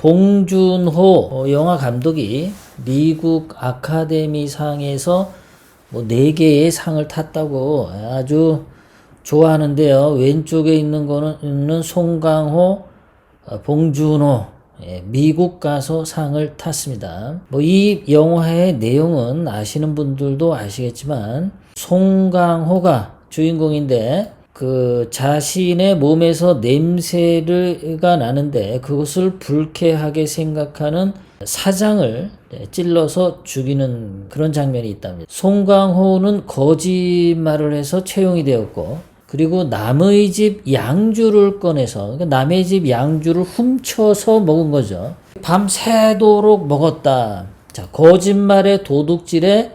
봉준호 영화 감독이 미국 아카데미상에서 뭐 4개의 상을 탔다고 아주 좋아하는데요. 왼쪽에 있는 거는 송강호, 봉준호, 미국 가서 상을 탔습니다. 뭐 이 영화의 내용은 아시는 분들도 아시겠지만 송강호가 주인공인데 그 자신의 몸에서 냄새가 나는데 그것을 불쾌하게 생각하는 사장을 찔러서 죽이는 그런 장면이 있답니다. 송강호는 거짓말을 해서 채용이 되었고, 그리고 남의 집 양주를 꺼내서, 그러니까 남의 집 양주를 훔쳐서 먹은 거죠. 밤새도록 먹었다. 자, 거짓말의 도둑질에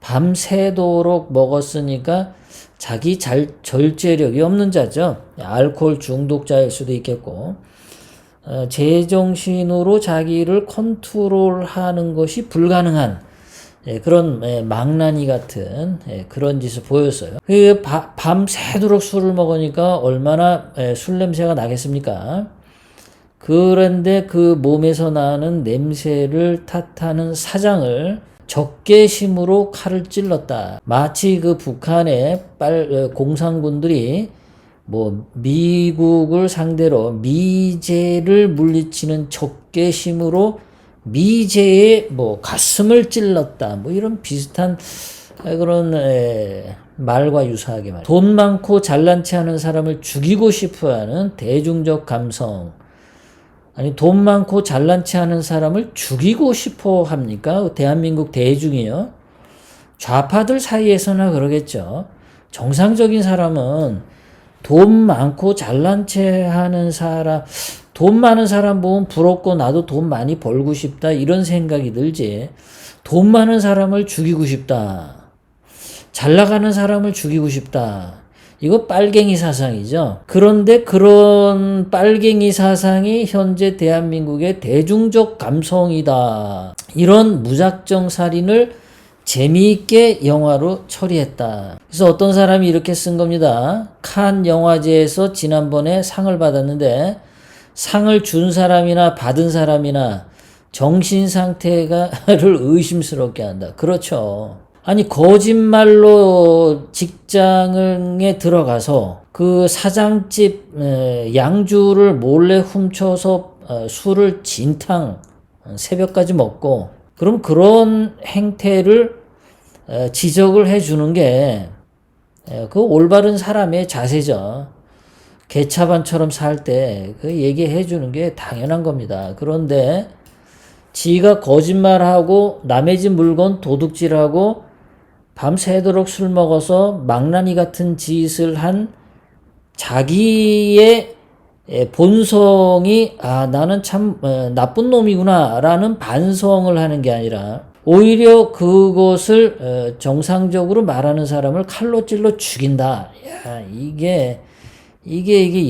밤새도록 먹었으니까 자기 절제력이 없는 자죠. 알코올 중독자일 수도 있겠고, 제정신으로 자기를 컨트롤하는 것이 불가능한 그런 망나니 같은 그런 짓을 보였어요. 밤새도록 술을 먹으니까 얼마나 술 냄새가 나겠습니까? 그런데 그 몸에서 나는 냄새를 탓하는 사장을 적개심으로 칼을 찔렀다. 마치 그 북한의 공산군들이 뭐 미국을 상대로 미제를 물리치는 적개심으로 미제의 뭐 가슴을 찔렀다. 뭐 이런 비슷한 그런 말과 유사하게 말이야. 돈 많고 잘난 체 하는 사람을 죽이고 싶어하는 대중적 감성. 아니, 돈 많고 잘난 체 하는 사람을 죽이고 싶어 합니까? 대한민국 대중이요. 좌파들 사이에서나 그러겠죠. 정상적인 사람은 돈 많고 잘난 체 하는 사람, 돈 많은 사람 보면 부럽고 나도 돈 많이 벌고 싶다 이런 생각이 들지. 돈 많은 사람을 죽이고 싶다. 잘 나가는 사람을 죽이고 싶다. 이거 빨갱이 사상이죠. 그런데 그런 빨갱이 사상이 현재 대한민국의 대중적 감성이다. 이런 무작정 살인을 재미있게 영화로 처리했다. 그래서 어떤 사람이 이렇게 쓴 겁니다. 칸 영화제에서 지난번에 상을 받았는데 상을 준 사람이나 받은 사람이나 정신 상태를 의심스럽게 한다. 그렇죠. 아니, 거짓말로 직장에 들어가서 그 사장집 양주를 몰래 훔쳐서 술을 진탕 새벽까지 먹고, 그럼 그런 행태를 지적을 해주는 게 그 올바른 사람의 자세죠. 개차반처럼 살 때 그 얘기해 주는 게 당연한 겁니다. 그런데 지가 거짓말하고 남의 집 물건 도둑질하고 밤새도록 술 먹어서 망나니 같은 짓을 한 자기의 본성이 나는 참 나쁜 놈이구나 라는 반성을 하는 게 아니라 오히려 그것을 정상적으로 말하는 사람을 칼로 찔러 죽인다. 야, 이게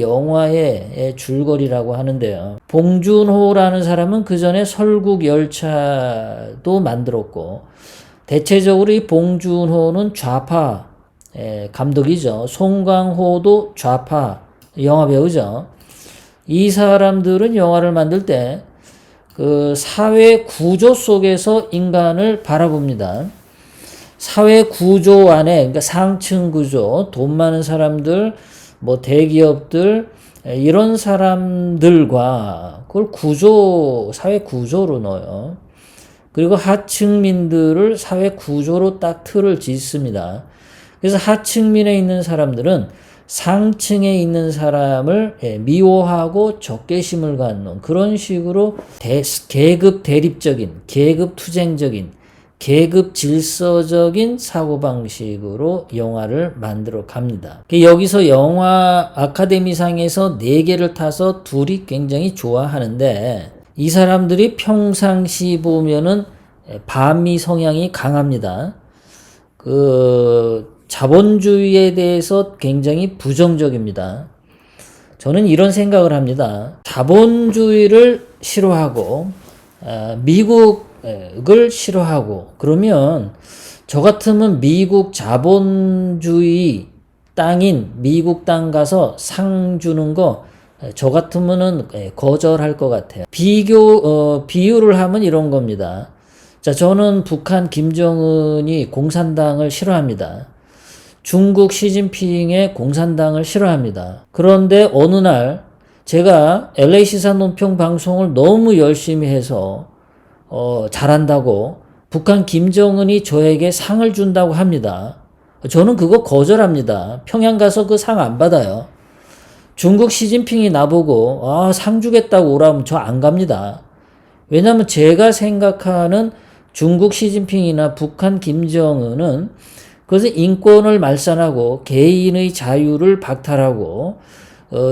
영화의 줄거리라고 하는데요. 봉준호라는 사람은 그 전에 설국열차도 만들었고, 대체적으로 이 봉준호는 좌파 감독이죠. 송강호도 좌파 영화배우죠. 이 사람들은 영화를 만들 때 그 사회 구조 속에서 인간을 바라봅니다. 사회 구조 안에, 그러니까 상층 구조, 돈 많은 사람들, 뭐 대기업들, 이런 사람들과 그걸 사회 구조로 넣어요. 그리고 하층민들을 사회 구조로 딱 틀을 짓습니다. 그래서 하층민에 있는 사람들은 상층에 있는 사람을 미워하고 적개심을 갖는 그런 식으로 계급 대립적인, 계급 투쟁적인, 계급 질서적인 사고방식으로 영화를 만들어 갑니다. 여기서 영화 아카데미상에서 4개를 타서 둘이 굉장히 좋아하는데, 이 사람들이 평상시 보면은 반미 성향이 강합니다. 자본주의에 대해서 굉장히 부정적입니다. 저는 이런 생각을 합니다. 자본주의를 싫어하고 미국을 싫어하고, 그러면 저 같으면 미국 자본주의 땅인 미국 땅 가서 상 주는 거 저 같으면은 거절할 것 같아요. 비유를 하면 이런 겁니다. 자, 저는 북한 김정은이 공산당을 싫어합니다. 중국 시진핑의 공산당을 싫어합니다. 그런데 어느 날 제가 LA 시사 논평 방송을 너무 열심히 해서 잘한다고 북한 김정은이 저에게 상을 준다고 합니다. 저는 그거 거절합니다. 평양 가서 그 상 안 받아요. 중국 시진핑이 나보고 상 주겠다고 오라면 저 안 갑니다. 왜냐하면 제가 생각하는 중국 시진핑이나 북한 김정은은 그것은 인권을 말살하고 개인의 자유를 박탈하고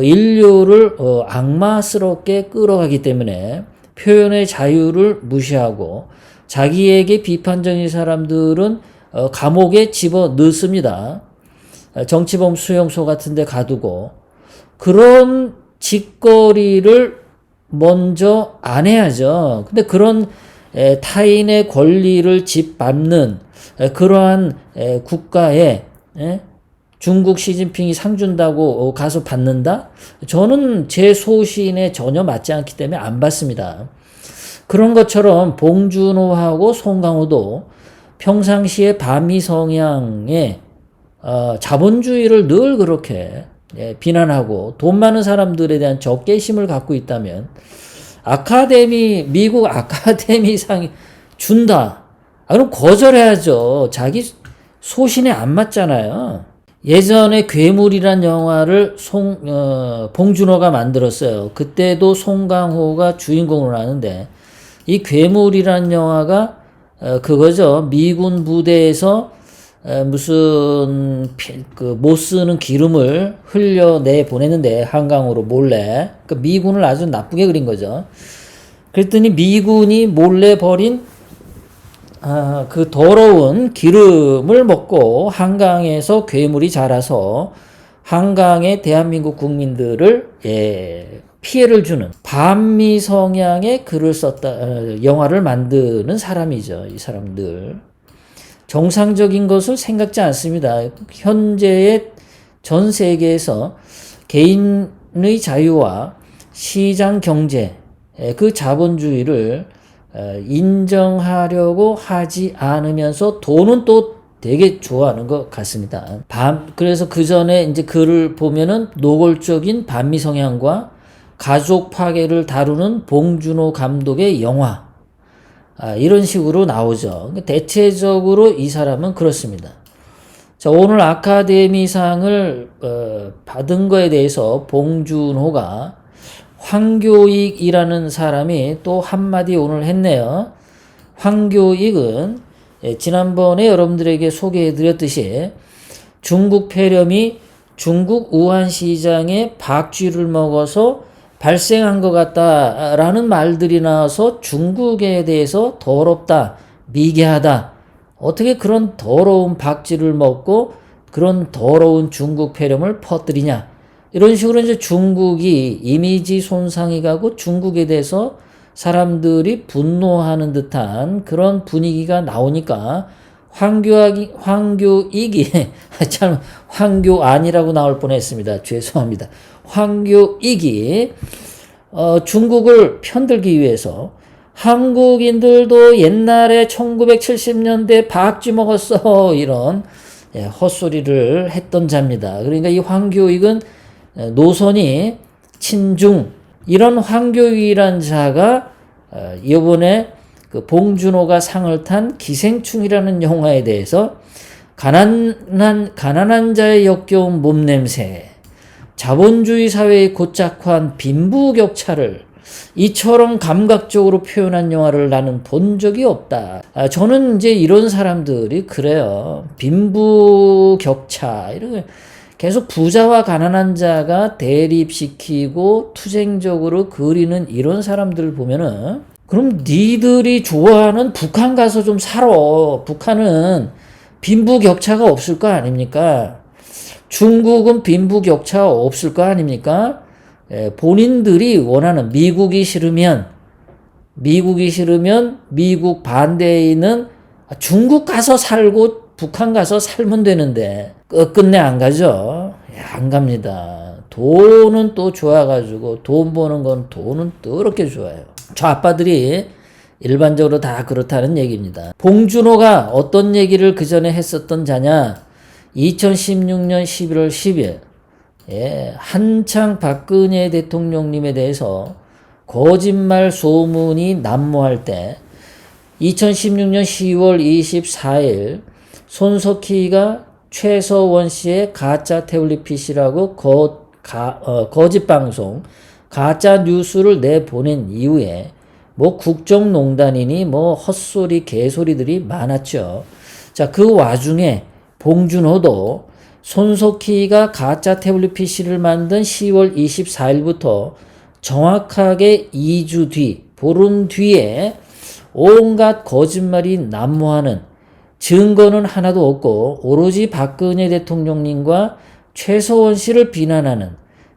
인류를 악마스럽게 끌어가기 때문에 표현의 자유를 무시하고 자기에게 비판적인 사람들은 감옥에 집어 넣습니다. 정치범 수용소 같은 데 가두고 그런 짓거리를 먼저 안 해야죠. 근데 그런 타인의 권리를 짓밟는 그러한 국가에 중국 시진핑이 상 준다고 가서 받는다? 저는 제 소신에 전혀 맞지 않기 때문에 안 받습니다. 그런 것처럼 봉준호하고 송강호도 평상시에 반미 성향의 자본주의를 늘 그렇게 비난하고 돈 많은 사람들에 대한 적개심을 갖고 있다면 미국 아카데미상이 준다. 그럼 거절해야죠. 자기 소신에 안 맞잖아요. 예전에 괴물이란 영화를 봉준호가 만들었어요. 그때도 송강호가 주인공으로 하는데 이 괴물이란 영화가 그거죠. 미군 부대에서 무슨 못 쓰는 기름을 흘려내 보냈는데 한강으로 몰래 그 미군을 아주 나쁘게 그린 거죠. 그랬더니 미군이 몰래 버린 그 더러운 기름을 먹고 한강에서 괴물이 자라서 한강의 대한민국 국민들을 피해를 주는 반미 성향의 글을 썼다 영화를 만드는 사람이죠. 이 사람들 정상적인 것을 생각지 않습니다. 현재의 전 세계에서 개인의 자유와 시장 경제 그 자본주의를 인정하려고 하지 않으면서 돈은 또 되게 좋아하는 것 같습니다. 그래서 그 전에 이제 글을 보면은 노골적인 반미 성향과 가족 파괴를 다루는 봉준호 감독의 영화. 이런 식으로 나오죠. 대체적으로 이 사람은 그렇습니다. 자, 오늘 아카데미상을 받은 거에 대해서 봉준호가 황교익이라는 사람이 또 한마디 오늘 했네요. 황교익은 지난번에 여러분들에게 소개해드렸듯이 중국 폐렴이 중국 우한시장에 박쥐를 먹어서 발생한 것 같다라는 말들이 나와서 중국에 대해서 더럽다, 미개하다. 어떻게 그런 더러운 박쥐를 먹고 그런 더러운 중국 폐렴을 퍼뜨리냐. 이런 식으로 이제 중국이 이미지 손상이 가고 중국에 대해서 사람들이 분노하는 듯한 그런 분위기가 나오니까 황교익이 참 황교안이라고 나올 뻔했습니다. 죄송합니다. 황교익이 중국을 편들기 위해서 한국인들도 옛날에 1970년대 박쥐 먹었어 이런 헛소리를 했던 자입니다. 그러니까 이 황교익은 노선이 친중 이런 황교익이란 자가 이번에 그 봉준호가 상을 탄 기생충이라는 영화에 대해서 가난한 자의 역겨운 몸냄새, 자본주의 사회의 고착화한 빈부격차를 이처럼 감각적으로 표현한 영화를 나는 본 적이 없다. 저는 이제 이런 사람들이 그래요. 빈부격차 이런 계속 부자와 가난한 자가 대립시키고 투쟁적으로 그리는 이런 사람들을 보면은 그럼 니들이 좋아하는 북한 가서 좀 살아. 북한은 빈부격차가 없을 거 아닙니까? 중국은 빈부격차가 없을 거 아닙니까? 본인들이 원하는 미국이 싫으면 미국 반대에 있는 중국 가서 살고 북한 가서 살면 되는데 끝내 안 가죠. 안 갑니다. 돈은 또 좋아가지고 돈 버는 건 돈은 더럽게 좋아요. 저 아빠들이 일반적으로 다 그렇다는 얘기입니다. 봉준호가 어떤 얘기를 그 전에 했었던 자냐? 2016년 11월 10일 한창 박근혜 대통령님에 대해서 거짓말 소문이 난무할 때 2016년 10월 24일 손석희가 최서원 씨의 가짜 태블릿 PC라고 거짓 방송, 가짜 뉴스를 내보낸 이후에 뭐 국정농단이니 뭐 헛소리 개소리들이 많았죠. 자, 그 와중에 봉준호도 손석희가 가짜 태블릿 PC를 만든 10월 24일부터 정확하게 2주 뒤, 보름 뒤에 온갖 거짓말이 난무하는 증거는 하나도 없고 오로지 박근혜 대통령님과 최서원 씨를 비난하는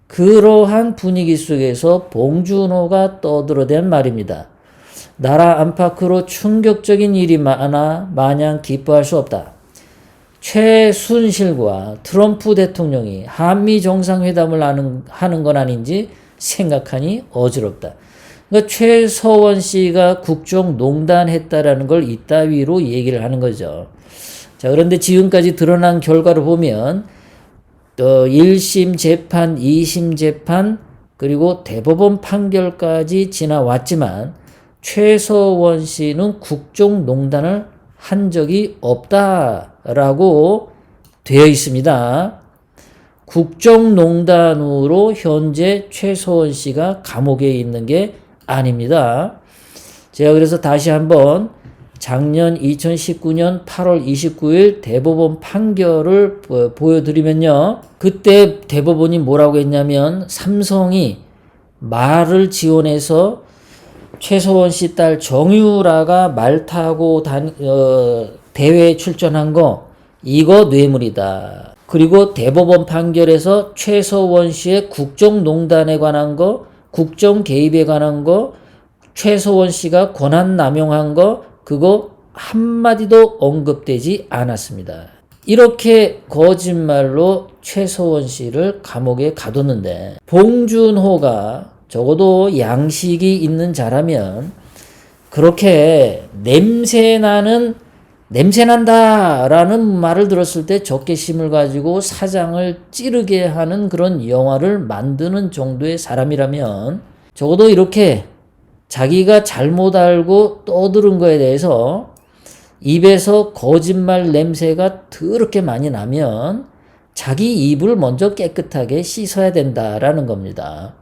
그러한 분위기 속에서 봉준호가 떠들어댄 말입니다. 나라 안팎으로 충격적인 일이 많아 마냥 기뻐할 수 없다. 최순실과 트럼프 대통령이 한미 정상회담을 하는 건 아닌지 생각하니 어지럽다. 그러니까 최서원 씨가 국정농단했다라는 걸 이따위로 얘기를 하는 거죠. 자, 그런데 지금까지 드러난 결과를 보면 1심 재판, 2심 재판, 그리고 대법원 판결까지 지나왔지만 최서원 씨는 국정농단을 한 적이 없다라고 되어 있습니다. 국정농단으로 현재 최서원 씨가 감옥에 있는 게 아닙니다. 제가 그래서 다시 한번 작년 2019년 8월 29일 대법원 판결을 보여드리면요. 그때 대법원이 뭐라고 했냐면 삼성이 말을 지원해서 최서원 씨 딸 정유라가 말 타고 대회에 출전한 거 이거 뇌물이다. 그리고 대법원 판결에서 최서원 씨의 국정농단에 관한 거, 국정 개입에 관한 거, 최서원 씨가 권한 남용한 거 그거 한마디도 언급되지 않았습니다. 이렇게 거짓말로 최서원 씨를 감옥에 가뒀는데 봉준호가 적어도 양식이 있는 자라면 그렇게 냄새난다 라는 말을 들었을 때 적개심을 가지고 사장을 찌르게 하는 그런 영화를 만드는 정도의 사람이라면 적어도 이렇게 자기가 잘못 알고 떠들은 거에 대해서 입에서 거짓말 냄새가 더럽게 많이 나면 자기 입을 먼저 깨끗하게 씻어야 된다라는 겁니다.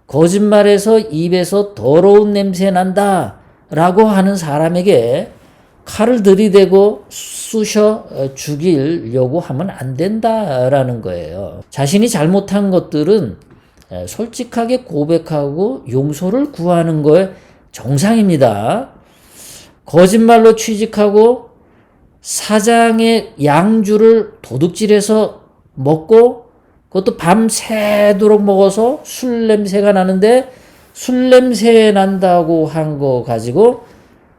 거짓말에서 입에서 더러운 냄새 난다 라고 하는 사람에게 칼을 들이대고 쑤셔 죽이려고 하면 안 된다라는 거예요. 자신이 잘못한 것들은 솔직하게 고백하고 용서를 구하는 거에 정상입니다. 거짓말로 취직하고 사장의 양주를 도둑질해서 먹고 그것도 밤새도록 먹어서 술 냄새가 나는데 술 냄새 난다고 한 거 가지고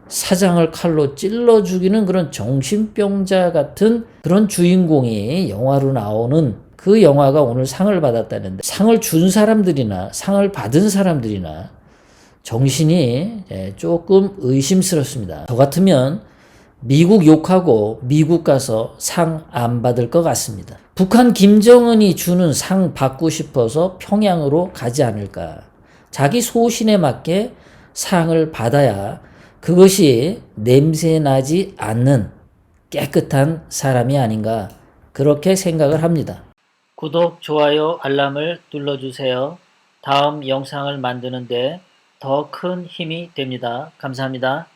사장을 칼로 찔러 죽이는 그런 정신병자 같은 그런 주인공이 영화로 나오는 그 영화가 오늘 상을 받았다는데 상을 준 사람들이나 상을 받은 사람들이나 정신이 조금 의심스럽습니다. 저 같으면 미국 욕하고 미국 가서 상 안 받을 것 같습니다. 북한 김정은이 주는 상 받고 싶어서 평양으로 가지 않을까. 자기 소신에 맞게 상을 받아야 그것이 냄새 나지 않는 깨끗한 사람이 아닌가 그렇게 생각을 합니다. 구독, 좋아요, 알람을 눌러주세요. 다음 영상을 만드는데 더 큰 힘이 됩니다. 감사합니다.